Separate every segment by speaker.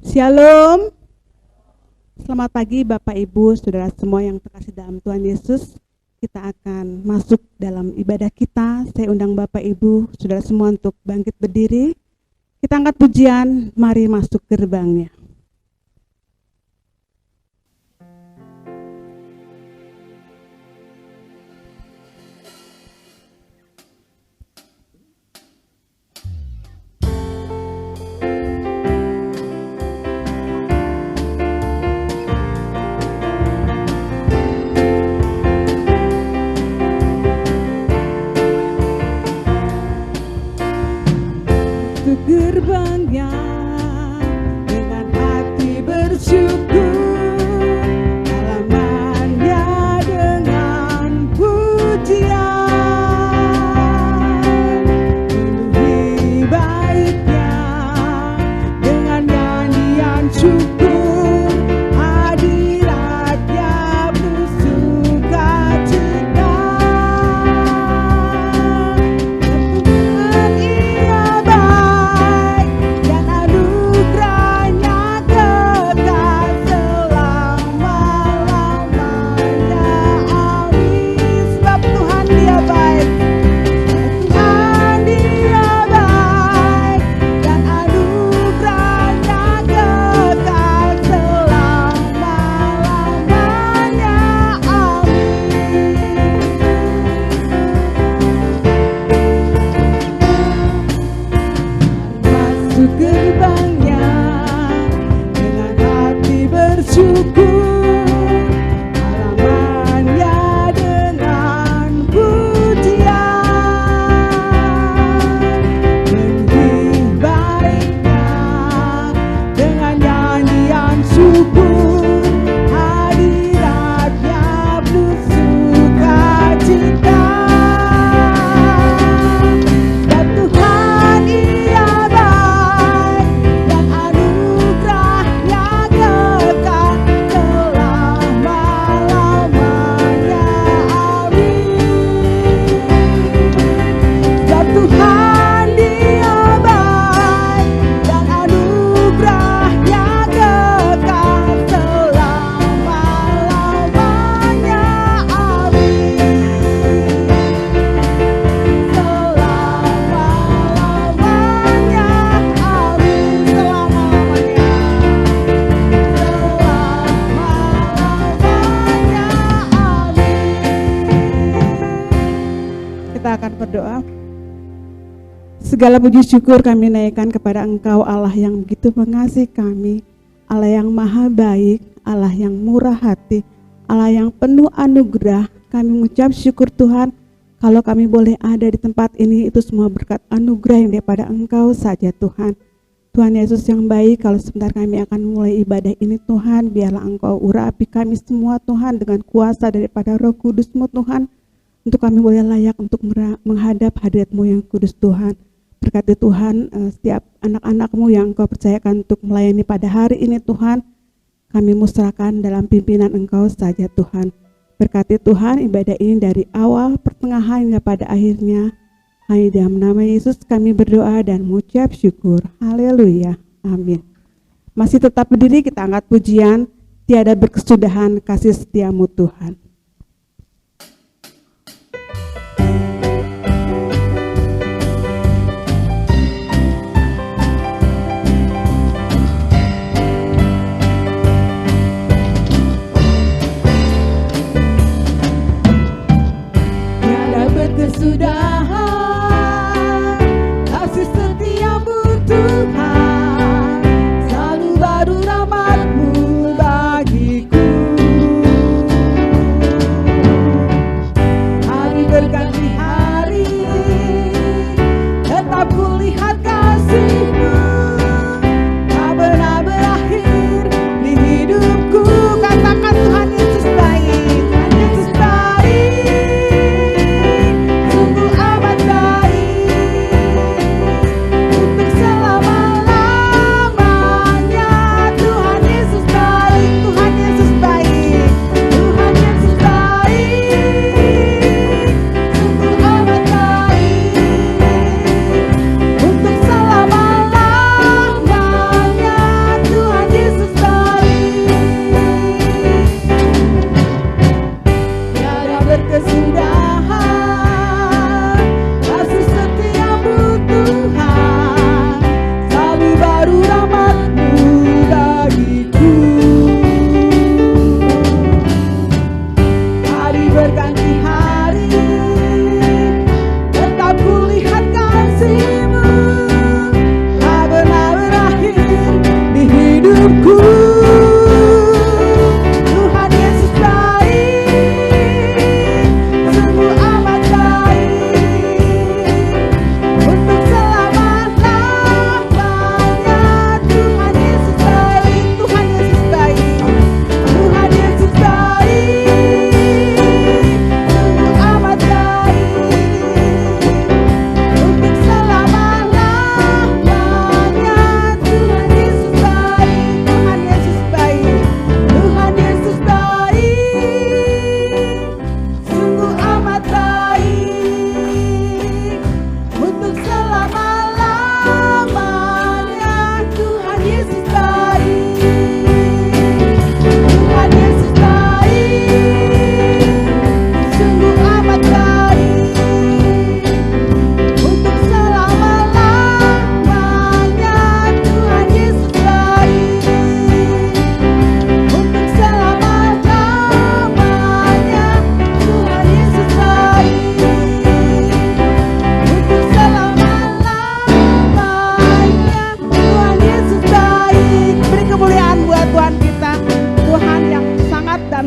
Speaker 1: Shalom. Selamat pagi Bapak Ibu, Saudara semua yang terkasih dalam Tuhan Yesus. Kita akan masuk dalam ibadah kita. Saya undang Bapak Ibu, Saudara semua untuk bangkit berdiri. Kita angkat pujian, mari masuk gerbangnya. Gerbangnya dengan hati bersyukur, halamannya dengan pujian, penuhi baitnya dengan nyanyian syukur, hadiratnya bersukacita. Gerbangnya dengan hati bersyukur, halamannya dengan pujian, penuhi baitnya dengan nyanyian syukur, hadiratnya bersukacita. Berdoa. Segala puji syukur kami naikkan kepada Engkau, Allah yang begitu mengasihi kami, Allah yang maha baik, Allah yang murah hati, Allah yang penuh anugerah. Kami mengucap syukur Tuhan, kalau kami boleh ada di tempat ini, itu semua berkat anugerah yang daripada Engkau saja Tuhan. Tuhan Yesus yang baik, kalau sebentar kami akan mulai ibadah ini Tuhan, biarlah Engkau urapi kami semua Tuhan dengan kuasa daripada Roh Kudus-Mu Tuhan, untuk kami boleh layak untuk menghadap hadirat-Mu yang kudus Tuhan. Berkati Tuhan setiap anak-anak-Mu yang Engkau percayakan untuk melayani pada hari ini Tuhan, kami musrahkan dalam pimpinan Engkau saja Tuhan. Berkati Tuhan ibadah ini dari awal, pertengahan hingga pada akhirnya. Hanya dalam nama Yesus kami berdoa dan mengucap syukur. Haleluya. Amin. Masih tetap berdiri, kita angkat pujian, tiada berkesudahan kasih setia-Mu Tuhan. Kesudahan kasih setia-Mu Tuhan, selalu baru rahmat-Mu bagiku.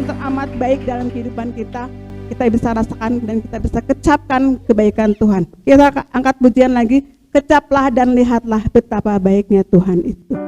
Speaker 1: yang teramat baik dalam kehidupan kita bisa rasakan dan kita bisa kecapkan kebaikan Tuhan. Kita angkat pujian lagi, kecaplah dan lihatlah betapa baiknya Tuhan itu.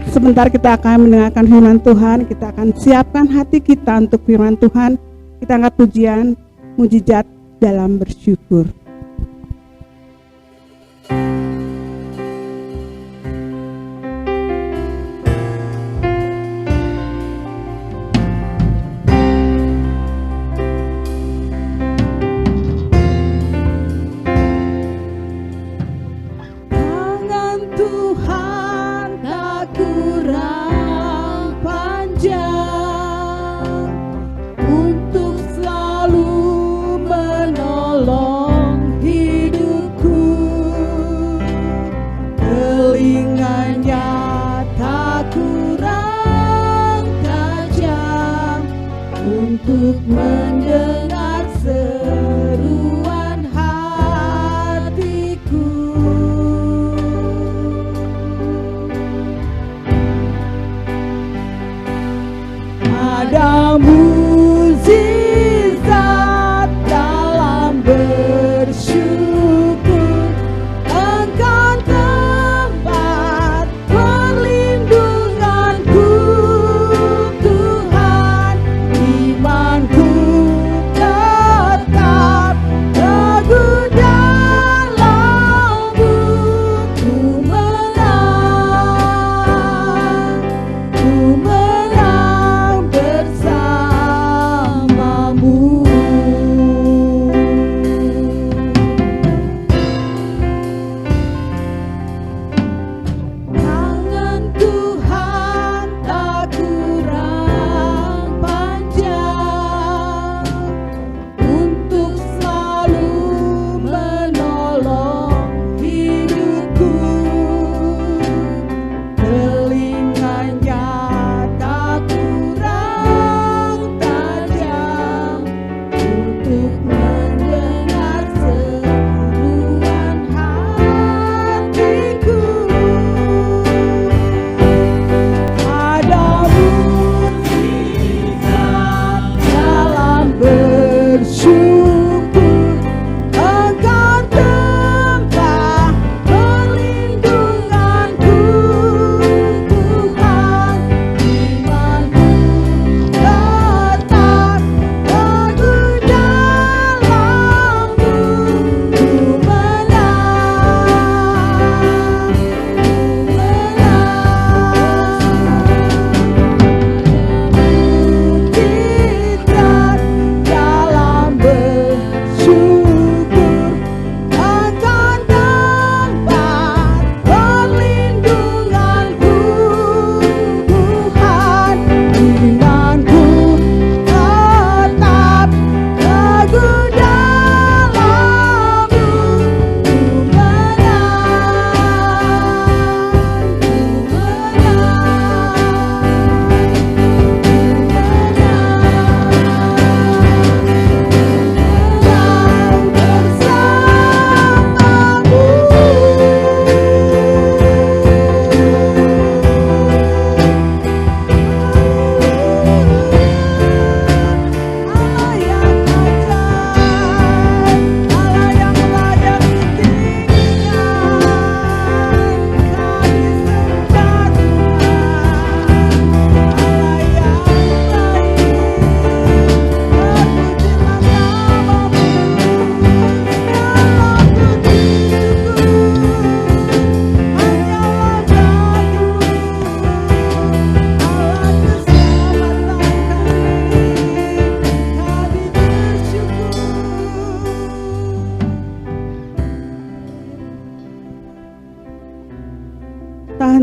Speaker 1: Sebentar kita akan mendengarkan firman Tuhan, kita akan siapkan hati kita untuk firman Tuhan. Kita angkat pujian, mujizat dalam bersyukur.
Speaker 2: Untuk mendengar seruan hatiku, ada mukjizat dalam bersyukur. Engkau tempat perlindunganku, Tuhan. Imanku tetap teguh dalam-Mu. Ku menang bersama.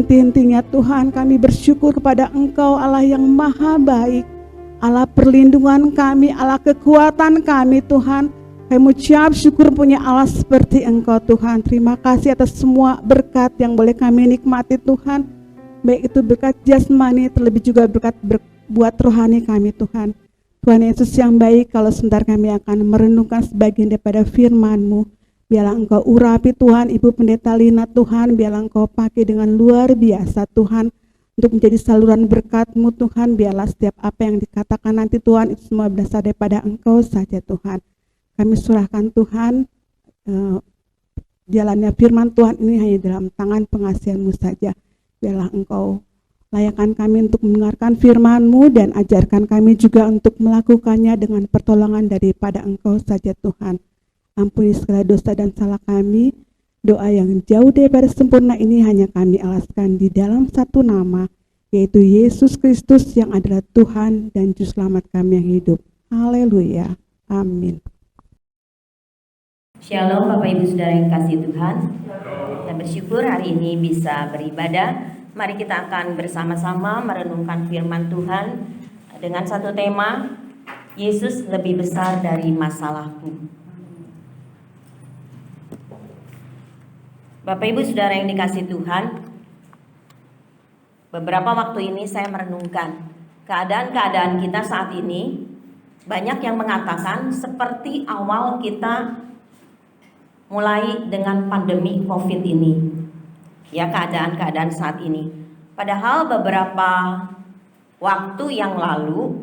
Speaker 1: setinti-intinya Tuhan, kami bersyukur kepada Engkau Allah yang maha baik, Allah perlindungan kami, Allah kekuatan kami Tuhan. Kami mengucap syukur punya Allah seperti Engkau Tuhan. Terima kasih atas semua berkat yang boleh kami nikmati Tuhan, baik itu berkat jasmani terlebih juga berkat buat rohani kami Tuhan. Tuhan Yesus yang baik, kalau sebentar kami akan merenungkan sebagian daripada firman-Mu. Biarlah Engkau urapi Tuhan, Ibu Pendeta Lina Tuhan, biarlah Engkau pakai dengan luar biasa Tuhan, untuk menjadi saluran berkat-Mu Tuhan. Biarlah setiap apa yang dikatakan nanti Tuhan, itu semua berasal daripada Engkau saja Tuhan. Kami serahkan Tuhan, jalannya firman Tuhan ini hanya dalam tangan pengasihan-Mu saja. Biarlah Engkau layakkan kami untuk mendengarkan firman-Mu dan ajarkan kami juga untuk melakukannya dengan pertolongan daripada Engkau saja Tuhan. Ampuni segala dosa dan salah kami. Doa yang jauh daripada sempurna ini hanya kami alaskan di dalam satu nama, yaitu Yesus Kristus yang adalah Tuhan dan Juru Selamat kami yang hidup. Haleluya. Amin.
Speaker 3: Shalom Bapak Ibu Saudara yang kasih Tuhan. Kita bersyukur hari ini bisa beribadah. Mari kita akan bersama-sama merenungkan firman Tuhan dengan satu tema, Yesus lebih besar dari masalahku. Bapak Ibu Saudara yang dikasih Tuhan, beberapa waktu ini saya merenungkan keadaan-keadaan kita saat ini. Banyak yang mengatakan seperti awal kita mulai dengan pandemi COVID ini, ya, keadaan-keadaan saat ini. Padahal beberapa waktu yang lalu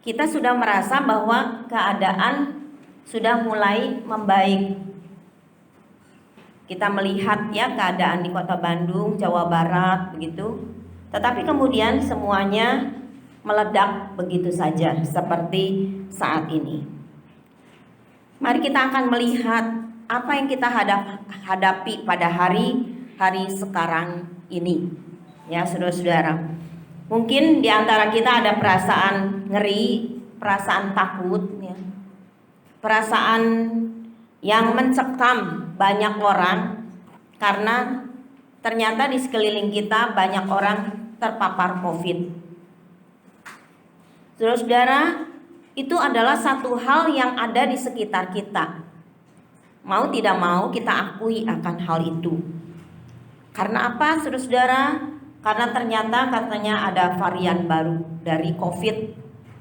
Speaker 3: kita sudah merasa bahwa keadaan sudah mulai membaik. Kita melihat ya keadaan di Kota Bandung, Jawa Barat begitu. Tetapi kemudian semuanya meledak begitu saja seperti saat ini. Mari kita akan melihat apa yang kita hadapi pada hari sekarang ini. Ya, saudara-saudara. Mungkin di antara kita ada perasaan ngeri, perasaan takut, ya. Perasaan yang mencekam banyak orang karena ternyata di sekeliling kita banyak orang terpapar COVID. Saudara-saudara, itu adalah satu hal yang ada di sekitar kita. Mau tidak mau kita akui akan hal itu. Karena apa, saudara-saudara? Karena ternyata katanya ada varian baru dari COVID,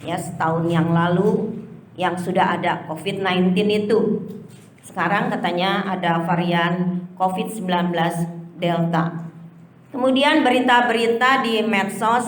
Speaker 3: ya, setahun yang lalu yang sudah ada COVID-19 itu. Sekarang katanya ada varian COVID-19 Delta. Kemudian berita-berita di medsos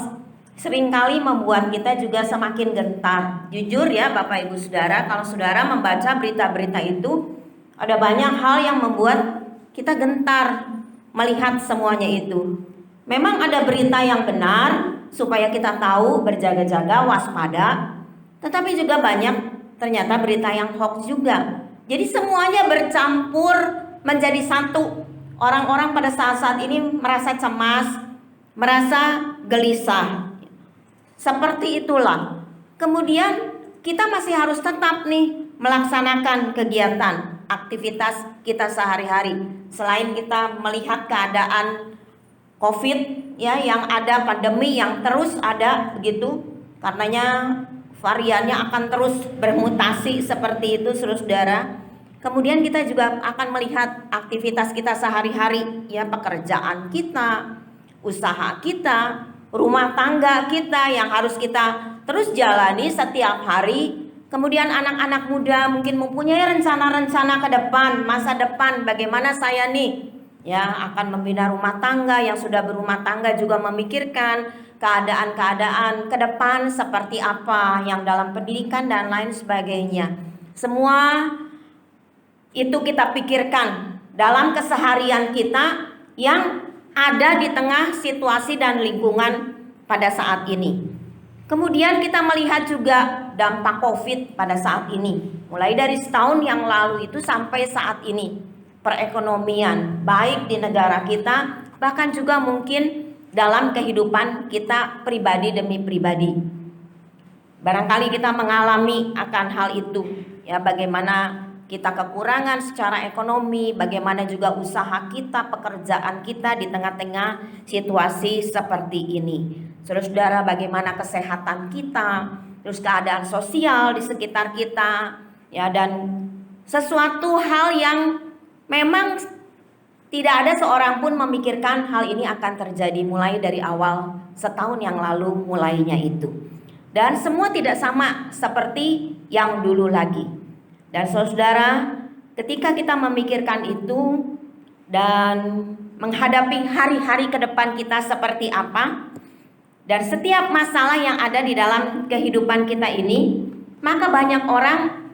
Speaker 3: seringkali membuat kita juga semakin gentar. Jujur ya Bapak Ibu Saudara, kalau saudara membaca berita-berita itu, ada banyak hal yang membuat kita gentar melihat semuanya itu. Memang ada berita yang benar supaya kita tahu, berjaga-jaga, waspada. Tetapi juga banyak ternyata berita yang hoax juga. Jadi semuanya bercampur menjadi satu. Orang-orang pada saat-saat ini merasa cemas, merasa gelisah. Seperti itulah. Kemudian kita masih harus tetap nih melaksanakan kegiatan, aktivitas kita sehari-hari. Selain kita melihat keadaan COVID ya yang ada, pandemi yang terus ada begitu. Karenanya variannya akan terus bermutasi seperti itu, saudara. Kemudian kita juga akan melihat aktivitas kita sehari-hari, ya, pekerjaan kita, usaha kita, rumah tangga kita yang harus kita terus jalani setiap hari. Kemudian anak-anak muda mungkin mempunyai rencana-rencana ke depan, masa depan, bagaimana saya nih ya akan membina rumah tangga. Yang sudah berumah tangga juga memikirkan keadaan-keadaan ke depan seperti apa, yang dalam pendidikan dan lain sebagainya. Semua itu kita pikirkan dalam keseharian kita yang ada di tengah situasi dan lingkungan pada saat ini. Kemudian kita melihat juga dampak COVID pada saat ini. Mulai dari setahun yang lalu itu sampai saat ini. Perekonomian baik di negara kita, bahkan juga mungkin dalam kehidupan kita pribadi demi pribadi. Barangkali kita mengalami akan hal itu, ya, bagaimana kita kekurangan secara ekonomi, bagaimana juga usaha kita, pekerjaan kita di tengah-tengah situasi seperti ini. Saudara-saudara, bagaimana kesehatan kita, terus keadaan sosial di sekitar kita, ya, dan sesuatu hal yang memang tidak ada seorang pun memikirkan hal ini akan terjadi mulai dari awal setahun yang lalu mulainya itu. Dan semua tidak sama seperti yang dulu lagi. Dan saudara, ketika kita memikirkan itu dan menghadapi hari-hari ke depan kita seperti apa, dan setiap masalah yang ada di dalam kehidupan kita ini, maka banyak orang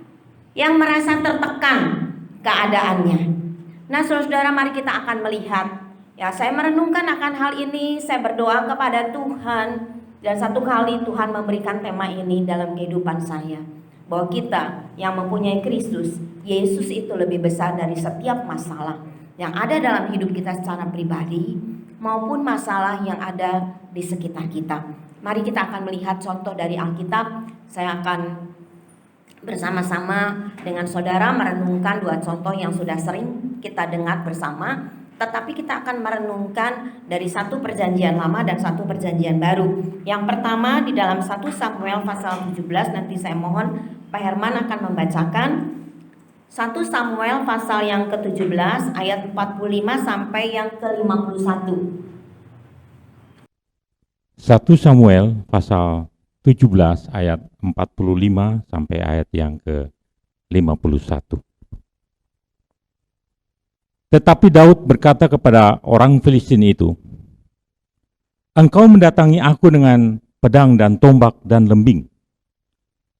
Speaker 3: yang merasa tertekan keadaannya. Nah, saudara, mari kita akan melihat. Ya, saya merenungkan akan hal ini, saya berdoa kepada Tuhan, dan satu kali Tuhan memberikan tema ini dalam kehidupan saya, bahwa kita yang mempunyai Kristus, Yesus itu lebih besar dari setiap masalah yang ada dalam hidup kita secara pribadi maupun masalah yang ada di sekitar kita. Mari kita akan melihat contoh dari Alkitab. Saya akan bersama-sama dengan saudara merenungkan dua contoh yang sudah sering kita dengar bersama, tetapi kita akan merenungkan dari satu perjanjian lama dan satu perjanjian baru. Yang pertama di dalam 1 Samuel pasal 17, nanti saya mohon Pak Herman akan membacakan 1 Samuel pasal yang ke-17 ayat 45 sampai yang ke-51.
Speaker 4: 1 Samuel pasal 17 ayat 45 sampai ayat yang ke-51. Tetapi Daud berkata kepada orang Filistin itu, "Engkau mendatangi aku dengan pedang dan tombak dan lembing.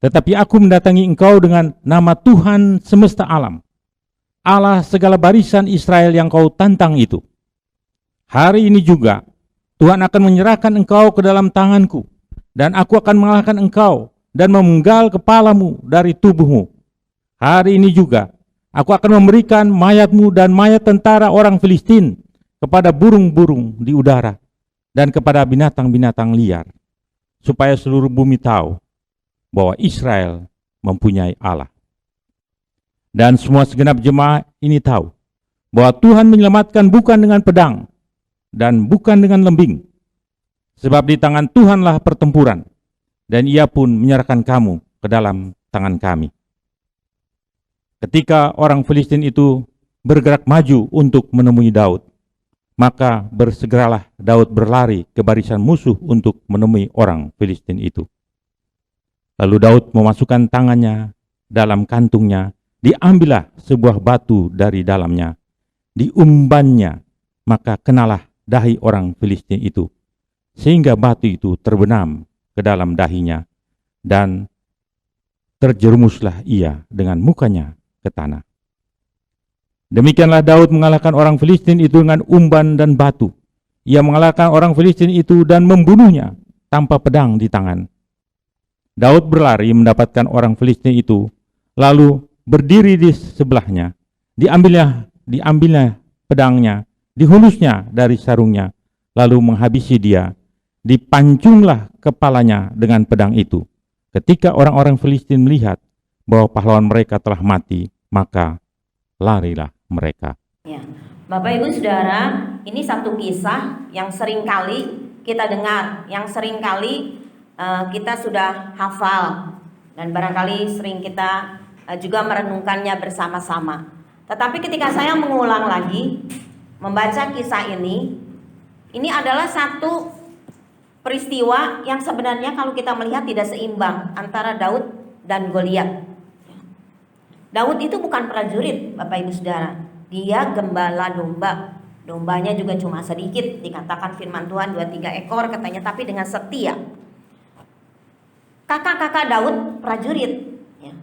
Speaker 4: Tetapi aku mendatangi engkau dengan nama Tuhan semesta alam, Allah segala barisan Israel yang kau tantang itu. Hari ini juga Tuhan akan menyerahkan engkau ke dalam tanganku, dan aku akan mengalahkan engkau dan memenggal kepalamu dari tubuhmu. Hari ini juga aku akan memberikan mayatmu dan mayat tentara orang Filistin kepada burung-burung di udara dan kepada binatang-binatang liar, supaya seluruh bumi tahu bahwa Israel mempunyai Allah. Dan semua segenap jemaah ini tahu bahwa Tuhan menyelamatkan bukan dengan pedang dan bukan dengan lembing, sebab di tangan Tuhanlah pertempuran, dan Ia pun menyerahkan kamu ke dalam tangan kami." Ketika orang Filistin itu bergerak maju untuk menemui Daud, maka bersegeralah Daud berlari ke barisan musuh untuk menemui orang Filistin itu. Lalu Daud memasukkan tangannya dalam kantungnya, diambillah sebuah batu dari dalamnya, diumbannya, maka kenalah dahi orang Filistin itu, sehingga batu itu terbenam ke dalam dahinya, dan terjerumuslah ia dengan mukanya ke tanah. Demikianlah Daud mengalahkan orang Filistin itu dengan umban dan batu. Ia mengalahkan orang Filistin itu dan membunuhnya tanpa pedang di tangan. Daud berlari mendapatkan orang Filistin itu, lalu berdiri di sebelahnya. Diambilnya pedangnya, dihulusnya dari sarungnya, lalu menghabisi dia. Dipancunglah kepalanya dengan pedang itu. Ketika orang-orang Filistin melihat bahwa pahlawan mereka telah mati, maka larilah mereka.
Speaker 3: Ya, Bapak Ibu Saudara, ini satu kisah yang sering kali kita dengar, yang sering kali kita sudah hafal, dan barangkali sering kita juga merenungkannya bersama-sama. Tetapi ketika saya mengulang lagi membaca kisah ini adalah satu peristiwa yang sebenarnya kalau kita melihat tidak seimbang antara Daud dan Goliat. Daud itu bukan prajurit, Bapak Ibu Saudara. Dia gembala domba. Dombanya juga cuma sedikit, dikatakan firman Tuhan 2-3 ekor katanya, tapi dengan setia. Kakak-kakak Daud prajurit, ya.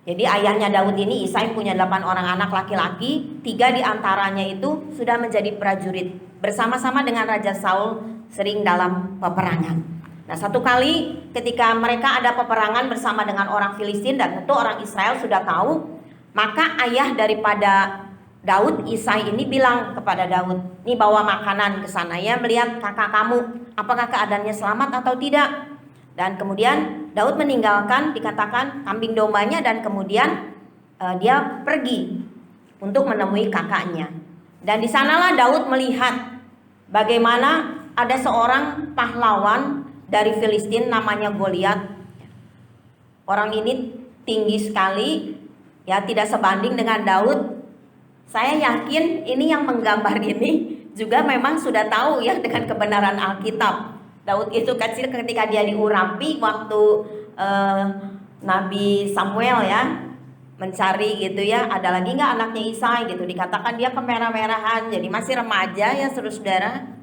Speaker 3: Jadi ayahnya Daud ini, Isai, punya 8 orang anak laki-laki. 3 diantaranya itu sudah menjadi prajurit, bersama-sama dengan Raja Saul sering dalam peperangan. Nah, satu kali ketika mereka ada peperangan bersama dengan orang Filistin, dan tentu orang Israel sudah tahu, maka ayah daripada Daud, Isai ini bilang kepada Daud, "Nih bawa makanan ke sana ya, melihat kakak kamu apakah keadaannya selamat atau tidak." Dan kemudian Daud meninggalkan, dikatakan, kambing dombanya, dan kemudian dia pergi untuk menemui kakaknya. Dan di sanalah Daud melihat bagaimana ada seorang pahlawan dari Filistin namanya Goliat. Orang ini tinggi sekali, ya tidak sebanding dengan Daud. Saya yakin ini yang menggambar ini juga memang sudah tahu ya dengan kebenaran Alkitab. Daud itu kecil ketika dia diurapi waktu Nabi Samuel ya mencari gitu ya, ada lagi nggak anaknya Isai gitu, dikatakan dia kemerah-merahan, jadi masih remaja ya saudara-saudara,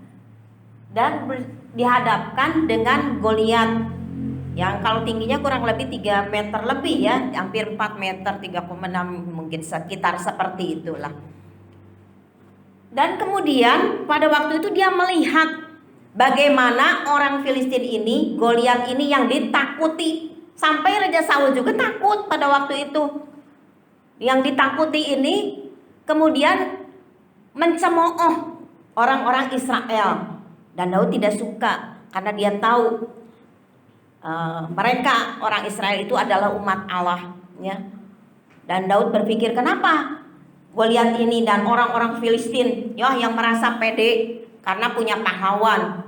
Speaker 3: dan dihadapkan dengan Goliat yang kalau tingginya kurang lebih 3 meter lebih ya, hampir 4 meter, 3,6 mungkin sekitar seperti itulah. Dan kemudian pada waktu itu dia melihat bagaimana orang Filistin ini, Goliat ini yang ditakuti, sampai Raja Saul juga takut pada waktu itu. Yang ditakuti ini kemudian mencemooh orang-orang Israel, dan Daud tidak suka karena dia tahu mereka orang Israel itu adalah umat Allah ya. Dan Daud berpikir, kenapa Goliat ini dan orang-orang Filistin ya yang merasa pede karena punya pahlawan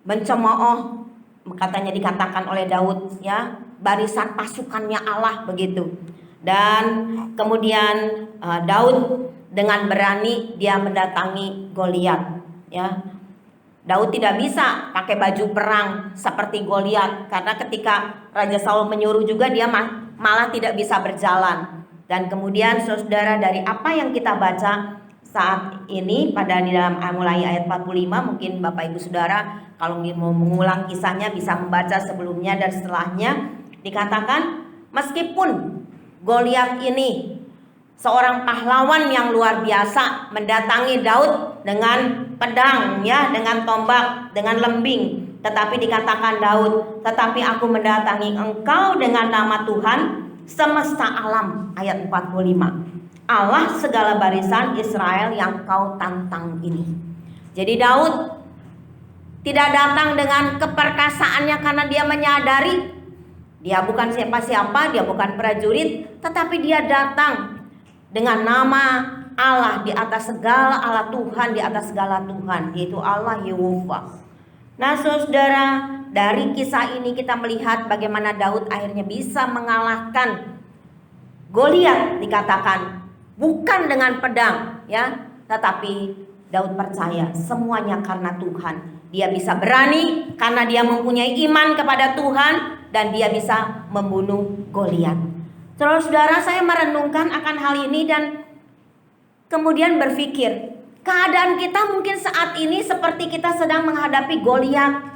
Speaker 3: mencemooh, katanya dikatakan oleh Daud ya, barisan pasukannya Allah begitu. Dan kemudian Daud dengan berani dia mendatangi Goliat ya. Daud tidak bisa pakai baju perang seperti Goliat, karena ketika Raja Saul menyuruh juga dia malah tidak bisa berjalan. Dan kemudian saudara, dari apa yang kita baca saat ini pada di dalam mulai ayat 45, mungkin Bapak Ibu Saudara kalau mau mengulang kisahnya bisa membaca sebelumnya dan setelahnya. Dikatakan meskipun Goliat ini seorang pahlawan yang luar biasa mendatangi Daud dengan pedang ya, dengan tombak, dengan lembing, tetapi dikatakan Daud, tetapi aku mendatangi engkau dengan nama Tuhan semesta alam, ayat 45, Allah segala barisan Israel yang kau tantang ini. Jadi Daud tidak datang dengan keperkasaannya karena dia menyadari dia bukan siapa-siapa, dia bukan prajurit, tetapi dia datang dengan nama Allah di atas segala Allah, Tuhan di atas segala Tuhan, yaitu Allah Yehova. Nah saudara, dari kisah ini kita melihat bagaimana Daud akhirnya bisa mengalahkan Goliat, dikatakan bukan dengan pedang ya, tetapi Daud percaya semuanya karena Tuhan. Dia bisa berani karena dia mempunyai iman kepada Tuhan, dan dia bisa membunuh Goliat. Terus saudara, saya merenungkan akan hal ini dan kemudian berpikir, keadaan kita mungkin saat ini seperti kita sedang menghadapi Goliat.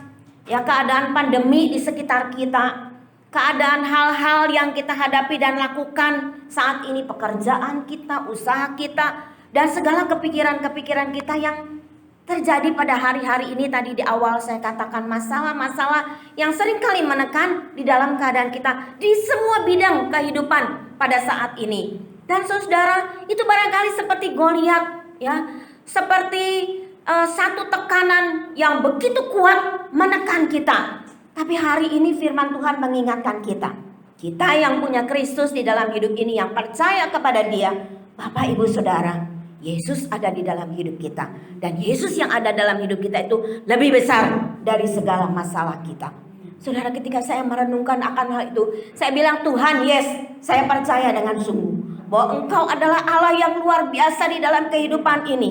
Speaker 3: Ya, keadaan pandemi di sekitar kita, keadaan hal-hal yang kita hadapi dan lakukan saat ini, pekerjaan kita, usaha kita, dan segala kepikiran-kepikiran kita yang terjadi pada hari-hari ini. Tadi di awal saya katakan masalah-masalah yang seringkali menekan di dalam keadaan kita di semua bidang kehidupan pada saat ini. Dan saudara, itu barangkali seperti Goliat ya, seperti satu tekanan yang begitu kuat menekan kita. Tapi hari ini firman Tuhan mengingatkan kita yang punya Kristus di dalam hidup ini, yang percaya kepada Dia, Bapak Ibu Saudara, Yesus ada di dalam hidup kita, dan Yesus yang ada dalam hidup kita itu lebih besar dari segala masalah kita. Saudara, ketika saya merenungkan akan hal itu, saya bilang, Tuhan, yes, saya percaya dengan sungguh bahwa Engkau adalah Allah yang luar biasa di dalam kehidupan ini.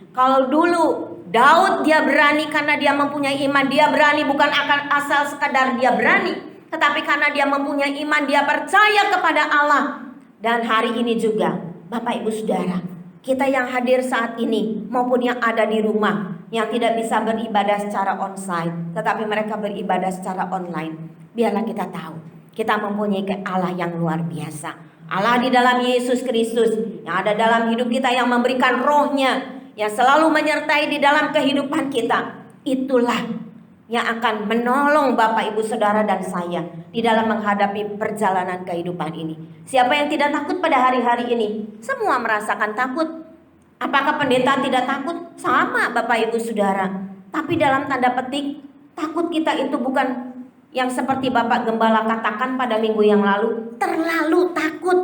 Speaker 3: Kalau dulu Daud dia berani karena dia mempunyai iman, dia berani bukan akan asal sekadar dia berani, tetapi karena dia mempunyai iman, dia percaya kepada Allah. Dan hari ini juga Bapak Ibu Saudara, kita yang hadir saat ini maupun yang ada di rumah, yang tidak bisa beribadah secara onsite, tetapi mereka beribadah secara online, biarlah kita tahu kita mempunyai Allah yang luar biasa. Allah di dalam Yesus Kristus yang ada dalam hidup kita, yang memberikan rohnya, yang selalu menyertai di dalam kehidupan kita. Itulah yang akan menolong Bapak Ibu Saudara dan saya di dalam menghadapi perjalanan kehidupan ini. Siapa yang tidak takut pada hari-hari ini? Semua merasakan takut. Apakah pendeta tidak takut? Sama Bapak Ibu Saudara. Tapi dalam tanda petik, takut kita itu bukan yang seperti Bapak Gembala katakan pada minggu yang lalu, terlalu takut.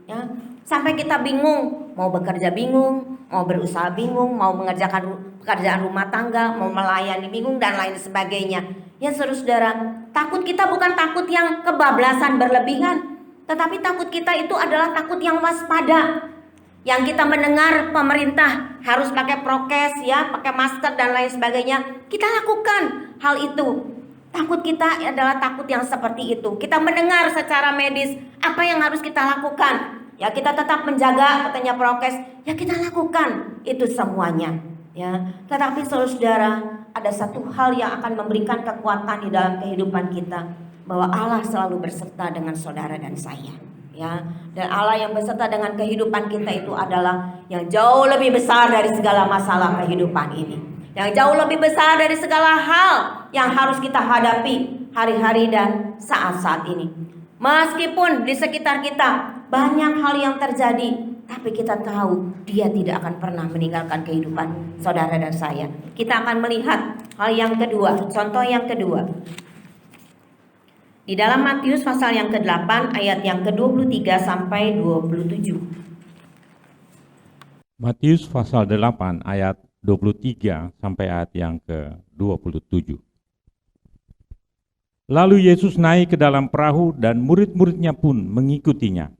Speaker 3: Ya, sampai kita bingung, mau bekerja bingung, mau berusaha bingung, mau mengerjakan pekerjaan rumah tangga, mau melayani bingung dan lain sebagainya. Ya saudara, takut kita bukan takut yang kebablasan berlebihan, tetapi takut kita itu adalah takut yang waspada. Yang kita mendengar pemerintah harus pakai prokes, ya, pakai masker dan lain sebagainya, kita lakukan hal itu. Takut kita adalah takut yang seperti itu. Kita mendengar secara medis apa yang harus kita lakukan. Ya, kita tetap menjaga katanya prokes, ya kita lakukan itu semuanya. Ya, tetapi saudara, ada satu hal yang akan memberikan kekuatan di dalam kehidupan kita, bahwa Allah selalu berserta dengan saudara dan saya. Ya, dan Allah yang berserta dengan kehidupan kita itu adalah yang jauh lebih besar dari segala masalah kehidupan ini, yang jauh lebih besar dari segala hal yang harus kita hadapi hari-hari dan saat-saat ini. Meskipun di sekitar kita banyak hal yang terjadi, tapi kita tahu Dia tidak akan pernah meninggalkan kehidupan saudara dan saya. Kita akan melihat hal yang kedua, contoh yang kedua. Di dalam Matius pasal yang ke-8 ayat yang ke-23 sampai 27.
Speaker 4: Matius pasal 8 ayat 23 sampai ayat yang ke-27. Lalu Yesus naik ke dalam perahu dan murid-muridnya pun mengikutinya.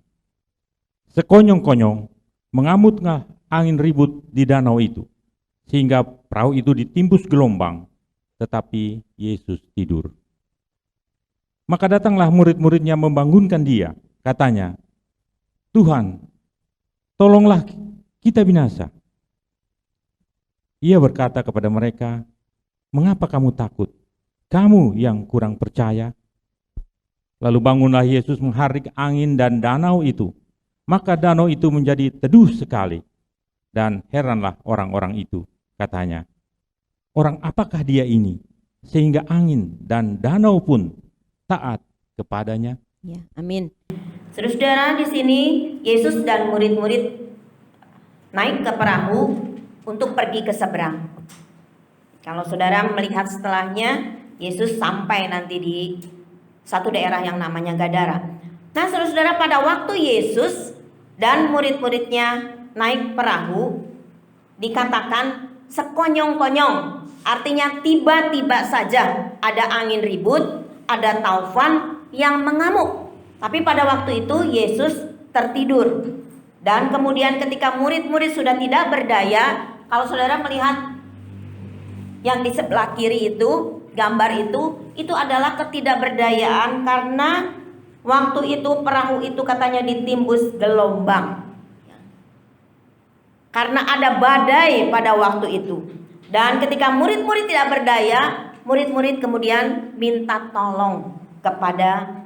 Speaker 4: Sekonyong-konyong mengamutlah angin ribut di danau itu, sehingga perahu itu ditimbus gelombang, tetapi Yesus tidur. Maka datanglah murid-muridnya membangunkan dia, katanya, Tuhan, tolonglah kita binasa. Ia berkata kepada mereka, mengapa kamu takut? Kamu yang kurang percaya. Lalu bangunlah Yesus mengharik angin dan danau itu. Maka danau itu menjadi teduh sekali. Dan heranlah orang-orang itu, katanya, orang apakah dia ini? Sehingga angin dan danau pun taat kepadanya.
Speaker 3: Ya, amin. Saudara, di sini Yesus dan murid-murid naik ke perahu untuk pergi ke seberang. Kalau saudara melihat setelahnya, Yesus sampai nanti di satu daerah yang namanya Gadara. Nah, saudara, pada waktu Yesus dan murid-muridnya naik perahu, dikatakan sekonyong-konyong, artinya tiba-tiba saja ada angin ribut, ada taufan yang mengamuk. Tapi pada waktu itu Yesus tertidur. Dan kemudian ketika murid-murid sudah tidak berdaya, kalau saudara melihat yang di sebelah kiri itu, gambar itu adalah ketidakberdayaan karena waktu itu perahu itu katanya ditimbus gelombang. Karena ada badai pada waktu itu. Dan ketika murid-murid tidak berdaya, murid-murid kemudian minta tolong kepada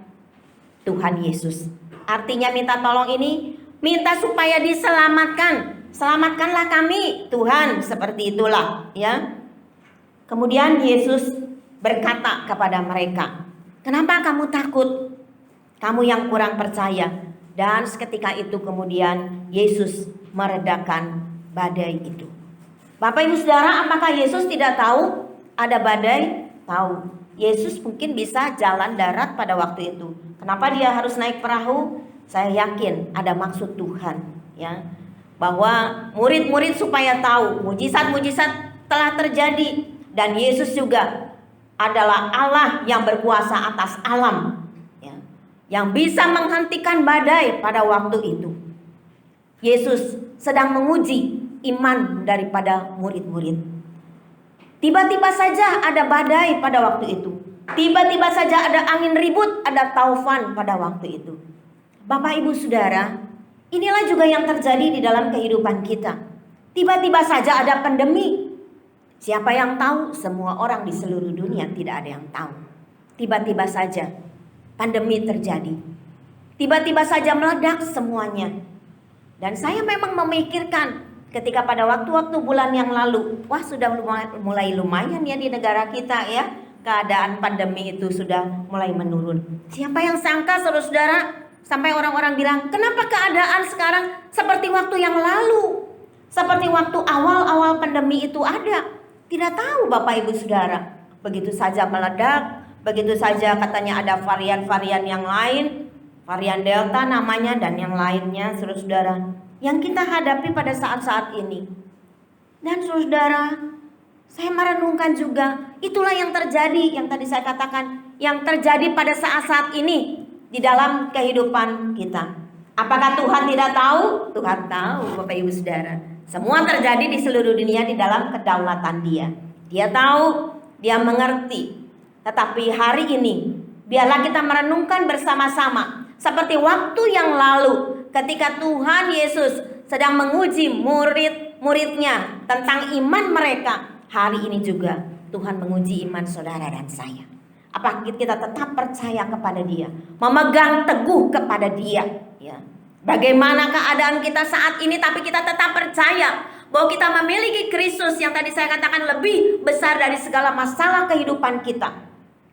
Speaker 3: Tuhan Yesus. Artinya minta tolong ini, minta supaya diselamatkan. Selamatkanlah kami, Tuhan, seperti itulah, ya. Kemudian Yesus berkata kepada mereka, kenapa kamu takut? Kamu yang kurang percaya. Dan seketika itu kemudian Yesus meredakan badai itu. Bapak Ibu Saudara, apakah Yesus tidak tahu ada badai? Tahu. Yesus mungkin bisa jalan darat pada waktu itu. Kenapa dia harus naik perahu? Saya yakin ada maksud Tuhan, ya. Bahwa murid-murid supaya tahu mujizat-mujizat telah terjadi dan Yesus juga adalah Allah yang berkuasa atas alam, ya, yang bisa menghentikan badai pada waktu itu. Yesus sedang menguji iman daripada murid-murid. Tiba-tiba saja ada badai pada waktu itu. Tiba-tiba saja ada angin ribut, ada taufan pada waktu itu. Bapak Ibu Saudara, inilah juga yang terjadi di dalam kehidupan kita. Tiba-tiba saja ada pandemi. Siapa yang tahu? Semua orang di seluruh dunia tidak ada yang tahu. Tiba-tiba saja pandemi terjadi. Tiba-tiba saja meledak semuanya. Dan saya memang memikirkan ketika pada waktu-waktu bulan yang lalu, wah sudah mulai lumayan ya di negara kita ya, keadaan pandemi itu sudah mulai menurun. Siapa yang sangka saudara-saudara, sampai orang-orang bilang, kenapa keadaan sekarang seperti waktu yang lalu, seperti waktu awal-awal pandemi itu ada. Tidak tahu Bapak Ibu Saudara, begitu saja meledak, begitu saja katanya ada varian-varian yang lain, varian Delta namanya dan yang lainnya, saudara-saudara, yang kita hadapi pada saat-saat ini. Dan saudara, saya merenungkan juga, itulah yang terjadi, yang tadi saya katakan, yang terjadi pada saat-saat ini di dalam kehidupan kita. Apakah Tuhan tidak tahu? Tuhan tahu, Bapak Ibu Saudara. Semua terjadi di seluruh dunia di dalam kedaulatan Dia. Dia tahu, Dia mengerti. Tetapi hari ini, biarlah kita merenungkan bersama-sama. Seperti waktu yang lalu, ketika Tuhan Yesus sedang menguji murid-muridnya tentang iman mereka. Hari ini juga Tuhan menguji iman saudara dan saya. Apakah kita tetap percaya kepada Dia, memegang teguh kepada Dia, ya. Bagaimana keadaan kita saat ini, tapi kita tetap percaya bahwa kita memiliki Kristus yang tadi saya katakan lebih besar dari segala masalah kehidupan kita.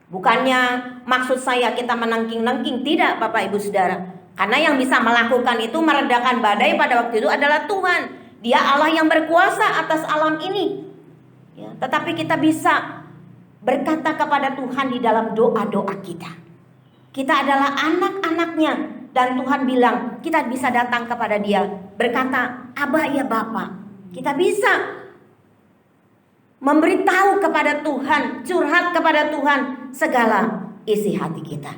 Speaker 3: Bukannya maksud saya kita menangking-nangking, tidak Bapak Ibu Saudara. Karena yang bisa melakukan itu, meredakan badai pada waktu itu adalah Tuhan. Dia Allah yang berkuasa atas alam ini, ya. Tetapi kita bisa berkata kepada Tuhan di dalam doa-doa kita. Kita adalah anak-anaknya. Dan Tuhan bilang kita bisa datang kepada Dia, berkata Abah ya Bapa. Kita bisa memberitahu kepada Tuhan, curhat kepada Tuhan segala isi hati kita.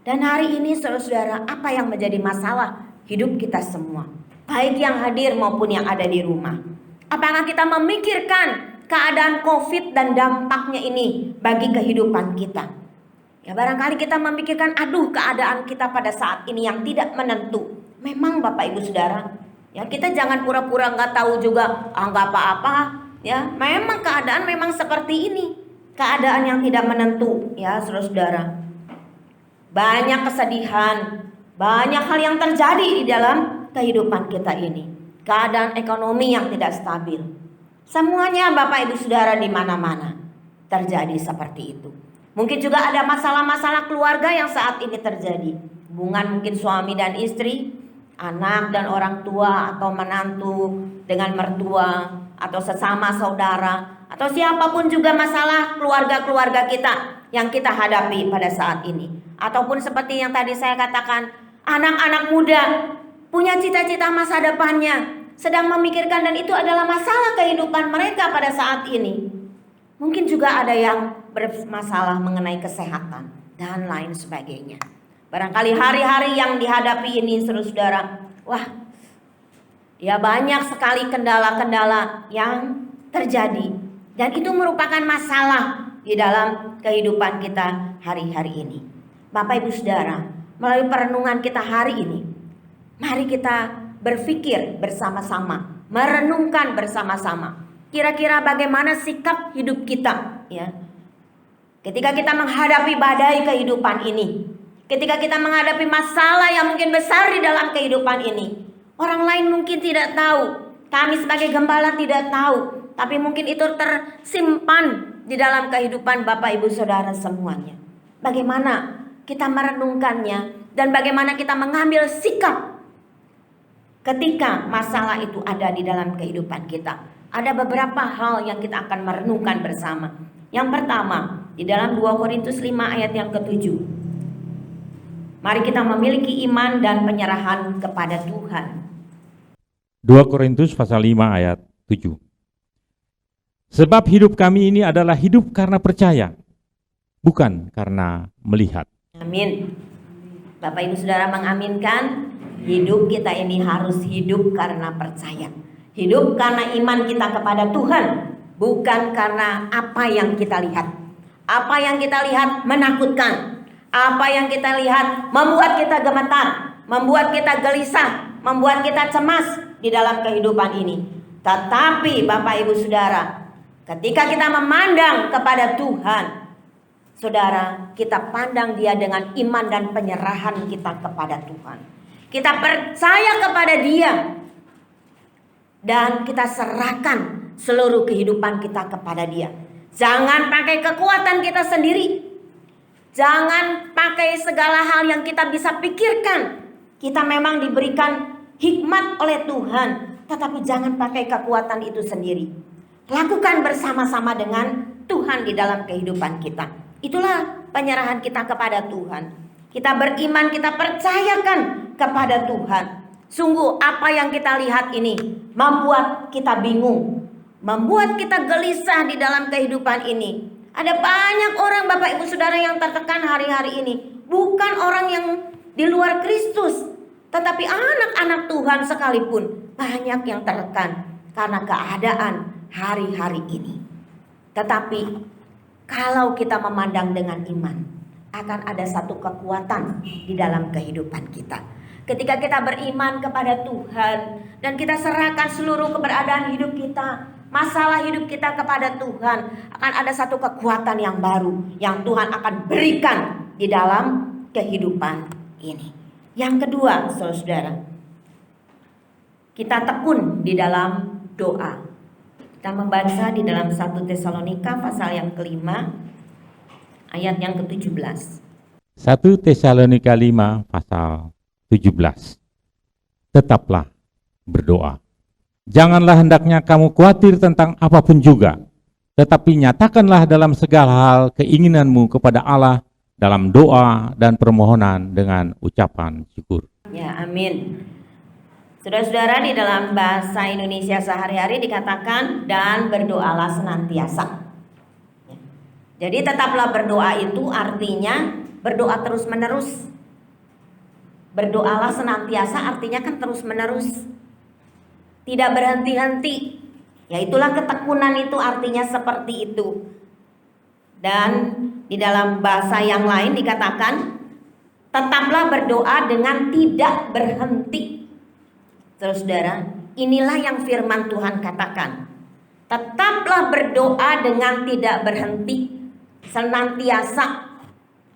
Speaker 3: Dan hari ini saudara-saudara, apa yang menjadi masalah hidup kita semua, baik yang hadir maupun yang ada di rumah? Apakah kita memikirkan keadaan COVID dan dampaknya ini bagi kehidupan kita? Ya barangkali kita memikirkan, aduh keadaan kita pada saat ini yang tidak menentu. Memang Bapak Ibu Saudara, ya kita jangan pura-pura nggak tahu juga, nggak apa-apa. Ya memang keadaan memang seperti ini, keadaan yang tidak menentu, ya saudara-saudara. Banyak kesedihan, banyak hal yang terjadi di dalam kehidupan kita ini. Keadaan ekonomi yang tidak stabil. Semuanya Bapak Ibu Saudara di mana-mana terjadi seperti itu. Mungkin juga ada masalah-masalah keluarga yang saat ini terjadi. Hubungan mungkin suami dan istri, anak dan orang tua, atau menantu dengan mertua, atau sesama saudara, atau siapapun juga masalah keluarga-keluarga kita yang kita hadapi pada saat ini. Ataupun seperti yang tadi saya katakan, anak-anak muda punya cita-cita masa depannya, sedang memikirkan, dan itu adalah masalah kehidupan mereka pada saat ini. Mungkin juga ada yang bermasalah mengenai kesehatan dan lain sebagainya. Barangkali hari-hari yang dihadapi ini saudara-saudara, wah, ya banyak sekali kendala-kendala yang terjadi. Dan itu merupakan masalah di dalam kehidupan kita hari-hari ini. Bapak Ibu Saudara, melalui perenungan kita hari ini, mari kita berpikir bersama-sama, merenungkan bersama-sama. Kira-kira bagaimana sikap hidup kita, ya. Ketika kita menghadapi badai kehidupan ini, ketika kita menghadapi masalah yang mungkin besar di dalam kehidupan ini, orang lain mungkin tidak tahu, kami sebagai gembala tidak tahu, tapi mungkin itu tersimpan di dalam kehidupan Bapak Ibu Saudara semuanya. Bagaimana kita merenungkannya dan bagaimana kita mengambil sikap ketika masalah itu ada di dalam kehidupan kita. Ada beberapa hal yang kita akan merenungkan bersama. Yang pertama, di dalam 2 Korintus 5 ayat yang ke-7. Mari kita memiliki iman dan penyerahan kepada Tuhan.
Speaker 4: 2 Korintus pasal 5 ayat 7. Sebab hidup kami ini adalah hidup karena percaya, bukan karena melihat.
Speaker 3: Amin. Bapak Ibu Saudara mengaminkan, hidup kita ini harus hidup karena percaya. Hidup karena iman kita kepada Tuhan, bukan karena apa yang kita lihat. Apa yang kita lihat menakutkan. Apa yang kita lihat membuat kita gemetar, membuat kita gelisah, membuat kita cemas di dalam kehidupan ini. Tetapi Bapak Ibu Saudara, ketika kita memandang kepada Tuhan, saudara, kita pandang Dia dengan iman dan penyerahan kita kepada Tuhan. Kita percaya kepada Dia. Dan kita serahkan seluruh kehidupan kita kepada Dia. Jangan pakai kekuatan kita sendiri. Jangan pakai segala hal yang kita bisa pikirkan. Kita memang diberikan hikmat oleh Tuhan, tetapi jangan pakai kekuatan itu sendiri. Lakukan bersama-sama dengan Tuhan di dalam kehidupan kita. Itulah penyerahan kita kepada Tuhan. Kita beriman, kita percayakan kepada Tuhan. Sungguh apa yang kita lihat ini membuat kita bingung, membuat kita gelisah di dalam kehidupan ini. Ada banyak orang Bapak Ibu Saudara yang tertekan hari-hari ini. Bukan orang yang di luar Kristus, tetapi anak-anak Tuhan sekalipun banyak yang tertekan karena keadaan hari-hari ini. Tetapi kalau kita memandang dengan iman, akan ada satu kekuatan di dalam kehidupan kita. Ketika kita beriman kepada Tuhan dan kita serahkan seluruh keberadaan hidup kita, masalah hidup kita kepada Tuhan, akan ada satu kekuatan yang baru yang Tuhan akan berikan di dalam kehidupan ini. Yang kedua, saudara, kita tekun di dalam doa. Kita membaca di dalam 1 Tesalonika pasal yang kelima, ayat yang ke-17.
Speaker 4: 1 Tesalonika 5 pasal 17. Tetaplah berdoa. Janganlah hendaknya kamu khawatir tentang apapun juga, tetapi nyatakanlah dalam segala hal keinginanmu kepada Allah dalam doa dan permohonan dengan ucapan syukur.
Speaker 3: Ya, amin. Saudara-saudara, di dalam bahasa Indonesia sehari-hari dikatakan dan berdoalah senantiasa. Jadi tetaplah berdoa itu artinya berdoa terus-menerus. Berdoalah senantiasa artinya kan terus-menerus. Tidak berhenti-henti. Ya, itulah ketekunan itu artinya seperti itu. Dan di dalam bahasa yang lain dikatakan tetaplah berdoa dengan tidak berhenti. Saudara, inilah yang firman Tuhan katakan. Tetaplah berdoa dengan tidak berhenti, senantiasa.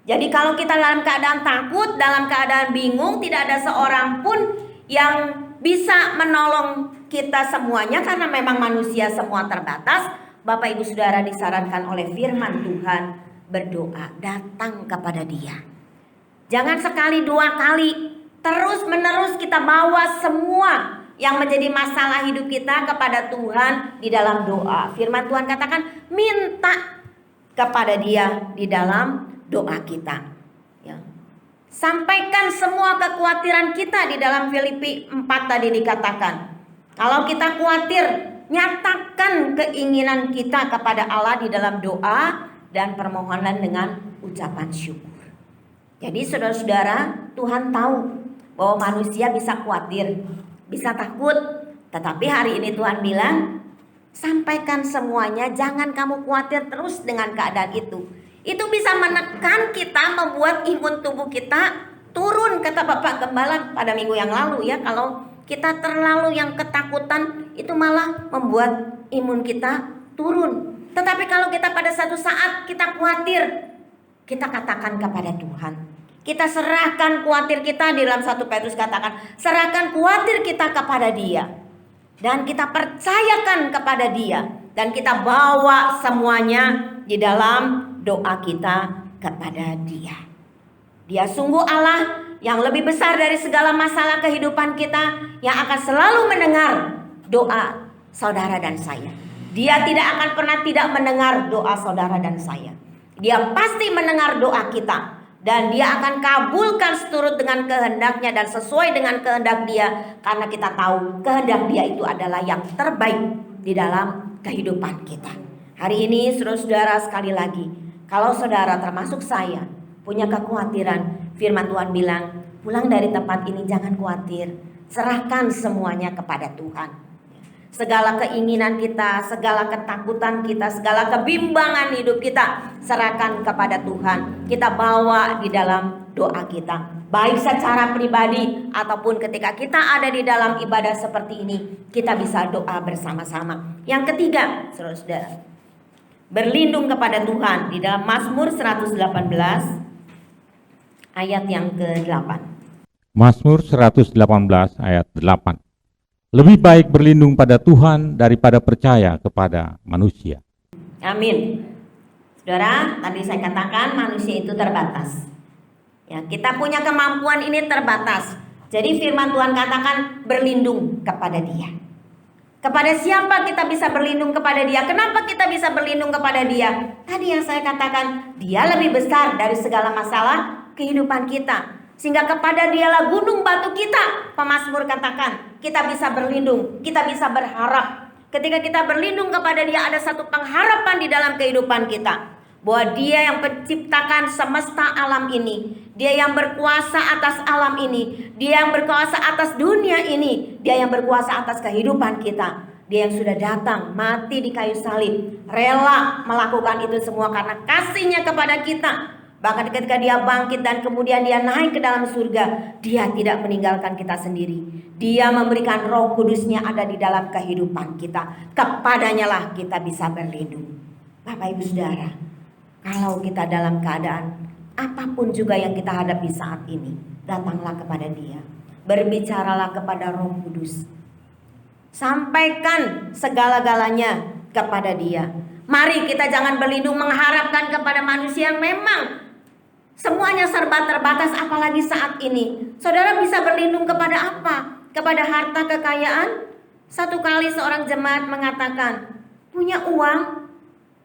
Speaker 3: Jadi kalau kita dalam keadaan takut, dalam keadaan bingung, tidak ada seorang pun yang bisa menolong kita semuanya karena memang manusia semua terbatas. Bapak Ibu Saudara disarankan oleh firman Tuhan berdoa, datang kepada Dia. Jangan sekali dua kali, terus menerus kita bawa semua yang menjadi masalah hidup kita kepada Tuhan di dalam doa. Firman Tuhan katakan minta kepada Dia di dalam doa kita. Ya. Sampaikan semua kekhawatiran kita di dalam Filipi 4 tadi dikatakan. Kalau kita khawatir, nyatakan keinginan kita kepada Allah di dalam doa dan permohonan dengan ucapan syukur. Jadi saudara-saudara, Tuhan tahu bahwa manusia bisa khawatir, bisa takut. Tetapi hari ini Tuhan bilang, sampaikan semuanya, jangan kamu khawatir terus dengan keadaan itu. Itu bisa menekan kita, membuat imun tubuh kita turun, kata Bapak Gembala pada minggu yang lalu ya. Kalau kita terlalu yang ketakutan, itu malah membuat imun kita turun. Tetapi kalau kita pada satu saat kita khawatir, kita katakan kepada Tuhan. Kita serahkan khawatir kita, di dalam 1 Petrus katakan, serahkan khawatir kita kepada Dia. Dan kita percayakan kepada Dia. Dan kita bawa semuanya di dalam doa kita kepada Dia. Dia sungguh Allah yang lebih besar dari segala masalah kehidupan kita, yang akan selalu mendengar doa saudara dan saya. Dia tidak akan pernah tidak mendengar doa saudara dan saya. Dia pasti mendengar doa kita. Dan Dia akan kabulkan seturut dengan kehendaknya dan sesuai dengan kehendak Dia. Karena kita tahu kehendak Dia itu adalah yang terbaik di dalam kehidupan kita. Hari ini saudara-saudara, sekali lagi, kalau saudara termasuk saya punya kekhawatiran, firman Tuhan bilang, pulang dari tempat ini jangan khawatir. Serahkan semuanya kepada Tuhan. Segala keinginan kita, segala ketakutan kita, segala kebimbangan hidup kita, serahkan kepada Tuhan. Kita bawa di dalam doa kita. Baik secara pribadi ataupun ketika kita ada di dalam ibadah seperti ini, kita bisa doa bersama-sama. Yang ketiga, saudara-saudara, berlindung kepada Tuhan di dalam Mazmur 118 ayat yang ke-8.
Speaker 4: Mazmur 118 ayat 8. Lebih baik berlindung pada Tuhan daripada percaya kepada manusia.
Speaker 3: Amin. Saudara, tadi saya katakan manusia itu terbatas. Ya, kita punya kemampuan ini terbatas. Jadi firman Tuhan katakan berlindung kepada Dia. Kepada siapa kita bisa berlindung kepada Dia? Kenapa kita bisa berlindung kepada Dia? Tadi yang saya katakan, Dia lebih besar dari segala masalah kehidupan kita. Sehingga kepada Dialah gunung batu kita. Pemazmur katakan, kita bisa berlindung, kita bisa berharap. Ketika kita berlindung kepada Dia, ada satu pengharapan di dalam kehidupan kita. Bahwa Dia yang menciptakan semesta alam ini, Dia yang berkuasa atas alam ini, Dia yang berkuasa atas dunia ini, Dia yang berkuasa atas kehidupan kita. Dia yang sudah datang, mati di kayu salib, rela melakukan itu semua karena kasih-Nya kepada kita. Bahkan ketika Dia bangkit dan kemudian Dia naik ke dalam surga, Dia tidak meninggalkan kita sendiri. Dia memberikan Roh Kudus-Nya ada di dalam kehidupan kita. Kepadanya lah kita bisa berlindung. Bapak Ibu Saudara, kalau kita dalam keadaan apapun juga yang kita hadapi saat ini, datanglah kepada Dia. Berbicaralah kepada Roh Kudus. Sampaikan segala-galanya kepada Dia. Mari kita jangan berlindung mengharapkan kepada manusia yang memang semuanya serba terbatas, apalagi saat ini. Saudara bisa berlindung kepada apa? Kepada harta kekayaan? Satu kali seorang jemaat mengatakan, punya uang,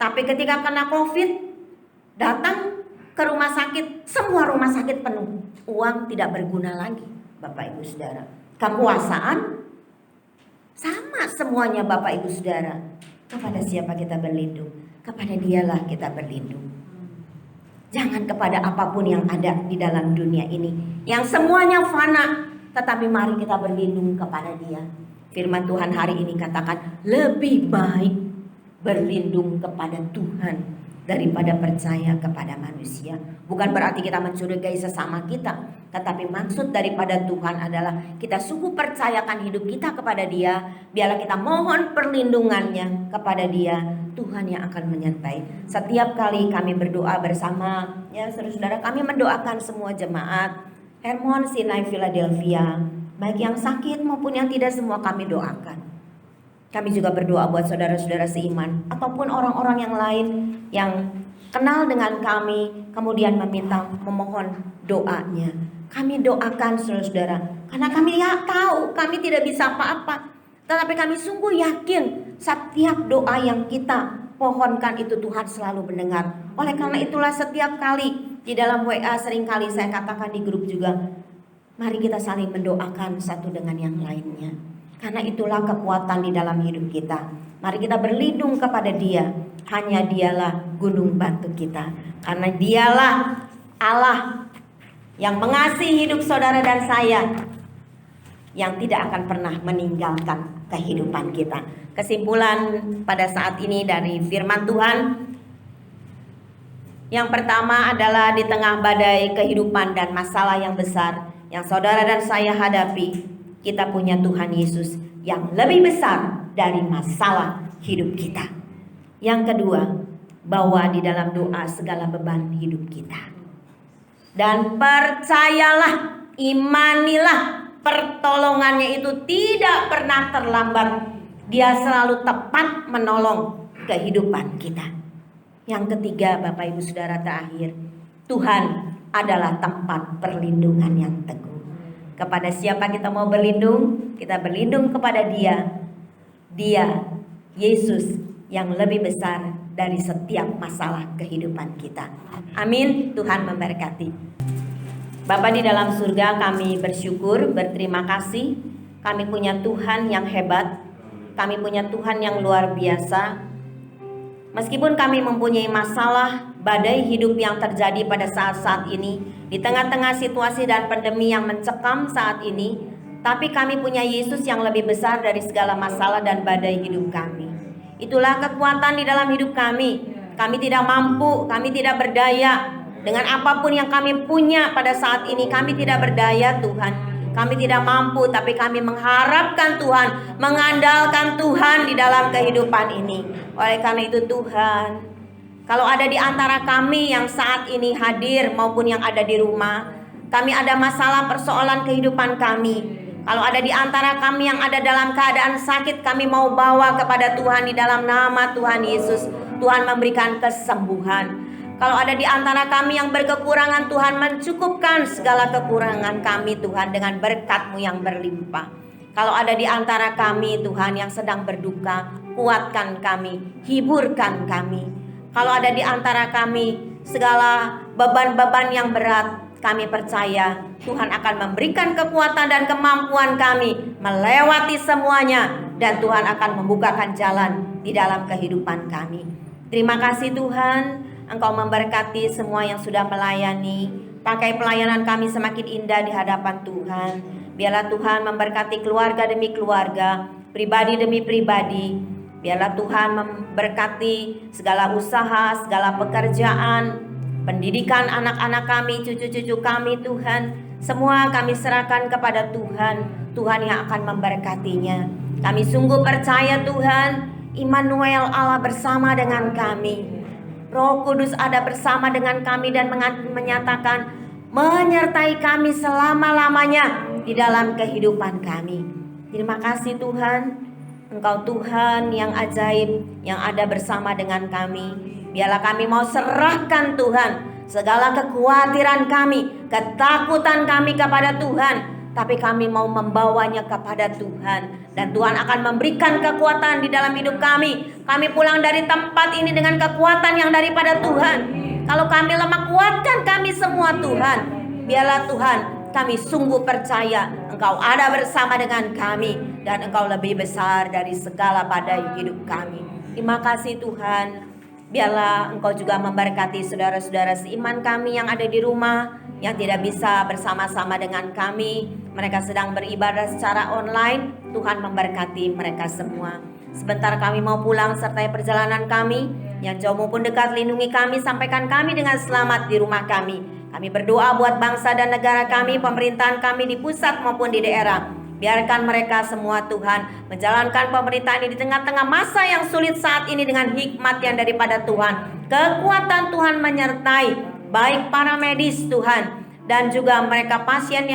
Speaker 3: tapi ketika kena COVID, datang ke rumah sakit, semua rumah sakit penuh. Uang tidak berguna lagi, Bapak Ibu Saudara. Kekuasaan sama semuanya, Bapak Ibu Saudara. Kepada siapa kita berlindung? Kepada Dialah kita berlindung. Jangan kepada apapun yang ada di dalam dunia ini, yang semuanya fana. Tetapi mari kita berlindung kepada Dia. Firman Tuhan hari ini katakan, lebih baik berlindung kepada Tuhan daripada percaya kepada manusia. Bukan berarti kita mencurigai sesama kita, tetapi maksud daripada Tuhan adalah kita sungguh percayakan hidup kita kepada Dia. Biarlah kita mohon perlindungannya kepada Dia. Tuhan yang akan menyertai. Setiap kali kami berdoa bersama, ya saudara-saudara, kami mendoakan semua jemaat Hermon Sinai Philadelphia, baik yang sakit maupun yang tidak, semua kami doakan. Kami juga berdoa buat saudara-saudara seiman ataupun orang-orang yang lain yang kenal dengan kami, kemudian memohon doanya. Kami doakan saudara-saudara, karena kami tahu kami tidak bisa apa-apa, tetapi kami sungguh yakin setiap doa yang kita pohonkan itu Tuhan selalu mendengar. Oleh karena itulah setiap kali di dalam WA seringkali saya katakan di grup juga, mari kita saling mendoakan satu dengan yang lainnya. Karena itulah kekuatan di dalam hidup kita. Mari kita berlindung kepada Dia. Hanya Dialah gunung batu kita. Karena Dialah Allah yang mengasihi hidup saudara dan saya, yang tidak akan pernah meninggalkan kehidupan kita. Kesimpulan pada saat ini dari firman Tuhan, yang pertama adalah di tengah badai kehidupan dan masalah yang besar yang saudara dan saya hadapi, kita punya Tuhan Yesus yang lebih besar dari masalah hidup kita. Yang kedua, bawa di dalam doa segala beban hidup kita. Dan percayalah, imanilah, pertolongannya itu tidak pernah terlambat. Dia selalu tepat menolong kehidupan kita. Yang ketiga, Bapak Ibu Saudara, terakhir, Tuhan adalah tempat perlindungan yang teguh. Kepada siapa kita mau berlindung? Kita berlindung kepada Dia. Dia, Yesus, yang lebih besar dari setiap masalah kehidupan kita. Amin. Tuhan memberkati. Bapa di dalam surga, kami bersyukur, berterima kasih. Kami punya Tuhan yang hebat. Kami punya Tuhan yang luar biasa. Meskipun kami mempunyai masalah, badai hidup yang terjadi pada saat-saat ini, di tengah-tengah situasi dan pandemi yang mencekam saat ini, tapi kami punya Yesus yang lebih besar dari segala masalah dan badai hidup kami. Itulah kekuatan di dalam hidup kami. Kami tidak mampu, kami tidak berdaya. Dengan apapun yang kami punya pada saat ini, kami tidak berdaya, Tuhan. Kami tidak mampu, tapi kami mengharapkan Tuhan, mengandalkan Tuhan di dalam kehidupan ini. Oleh karena itu Tuhan, kalau ada di antara kami yang saat ini hadir maupun yang ada di rumah, kami ada masalah persoalan kehidupan kami. Kalau ada di antara kami yang ada dalam keadaan sakit, kami mau bawa kepada Tuhan di dalam nama Tuhan Yesus. Tuhan memberikan kesembuhan. Kalau ada di antara kami yang berkekurangan, Tuhan mencukupkan segala kekurangan kami Tuhan dengan berkat-Mu yang berlimpah. Kalau ada di antara kami Tuhan yang sedang berduka, kuatkan kami, hiburkan kami. Kalau ada di antara kami segala beban-beban yang berat, kami percaya Tuhan akan memberikan kekuatan dan kemampuan kami melewati semuanya, dan Tuhan akan membukakan jalan di dalam kehidupan kami. Terima kasih Tuhan, Engkau memberkati semua yang sudah melayani. Pakai pelayanan kami semakin indah di hadapan Tuhan. Biarlah Tuhan memberkati keluarga demi keluarga, pribadi demi pribadi. Biarlah Tuhan memberkati segala usaha, segala pekerjaan, pendidikan anak-anak kami, cucu-cucu kami Tuhan. Semua kami serahkan kepada Tuhan. Tuhan yang akan memberkatinya. Kami sungguh percaya Tuhan, Immanuel, Allah bersama dengan kami. Roh Kudus ada bersama dengan kami dan menyatakan menyertai kami selama-lamanya di dalam kehidupan kami. Terima kasih Tuhan, Engkau Tuhan yang ajaib yang ada bersama dengan kami. Biarlah kami mau serahkan Tuhan segala kekhawatiran kami, ketakutan kami kepada Tuhan, tapi kami mau membawanya kepada Tuhan, dan Tuhan akan memberikan kekuatan di dalam hidup kami. Kami pulang dari tempat ini dengan kekuatan yang daripada Tuhan. Kalau kami lemah, kuatkan kami semua Tuhan. Biarlah Tuhan, kami sungguh percaya Engkau ada bersama dengan kami, dan Engkau lebih besar dari segala pada hidup kami. Terima kasih Tuhan. Biarlah Engkau juga memberkati saudara-saudara seiman kami yang ada di rumah, yang tidak bisa bersama-sama dengan kami. Mereka sedang beribadah secara online. Tuhan memberkati mereka semua. Sebentar kami mau pulang, sertai perjalanan kami. Yang jauh maupun dekat, lindungi kami, sampaikan kami dengan selamat di rumah kami. Kami berdoa buat bangsa dan negara kami, pemerintahan kami di pusat maupun di daerah. Biarkan mereka semua Tuhan menjalankan pemerintahan ini di tengah-tengah masa yang sulit saat ini dengan hikmat yang daripada Tuhan. Kekuatan Tuhan menyertai baik para medis Tuhan, dan juga mereka pasien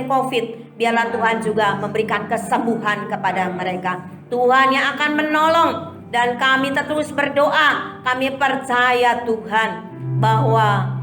Speaker 3: COVID. Biarlah Tuhan juga memberikan kesembuhan kepada mereka. Tuhan yang akan menolong, dan kami terus berdoa. Kami percaya Tuhan bahwa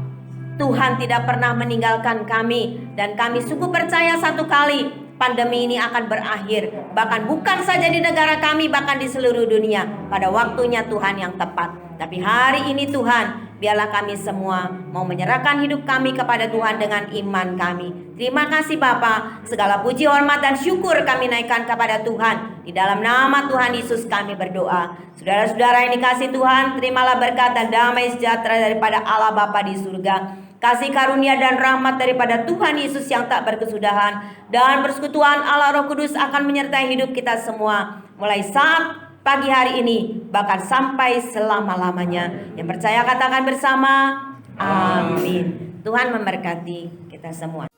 Speaker 3: Tuhan tidak pernah meninggalkan kami, dan kami sungguh percaya satu kali pandemi ini akan berakhir. Bahkan bukan saja di negara kami, bahkan di seluruh dunia pada waktunya Tuhan yang tepat. Tapi hari ini Tuhan, biarlah kami semua mau menyerahkan hidup kami kepada Tuhan dengan iman kami. Terima kasih Bapa, segala puji, hormat, dan syukur kami naikkan kepada Tuhan. Di dalam nama Tuhan Yesus kami berdoa. Saudara-saudara yang dikasih Tuhan, terimalah berkat dan damai sejahtera daripada Allah Bapa di surga, kasih karunia dan rahmat daripada Tuhan Yesus yang tak berkesudahan, dan persekutuan Allah Roh Kudus akan menyertai hidup kita semua mulai saat pagi hari ini bahkan sampai selama-lamanya. Yang percaya katakan bersama, amin. Tuhan memberkati kita semua.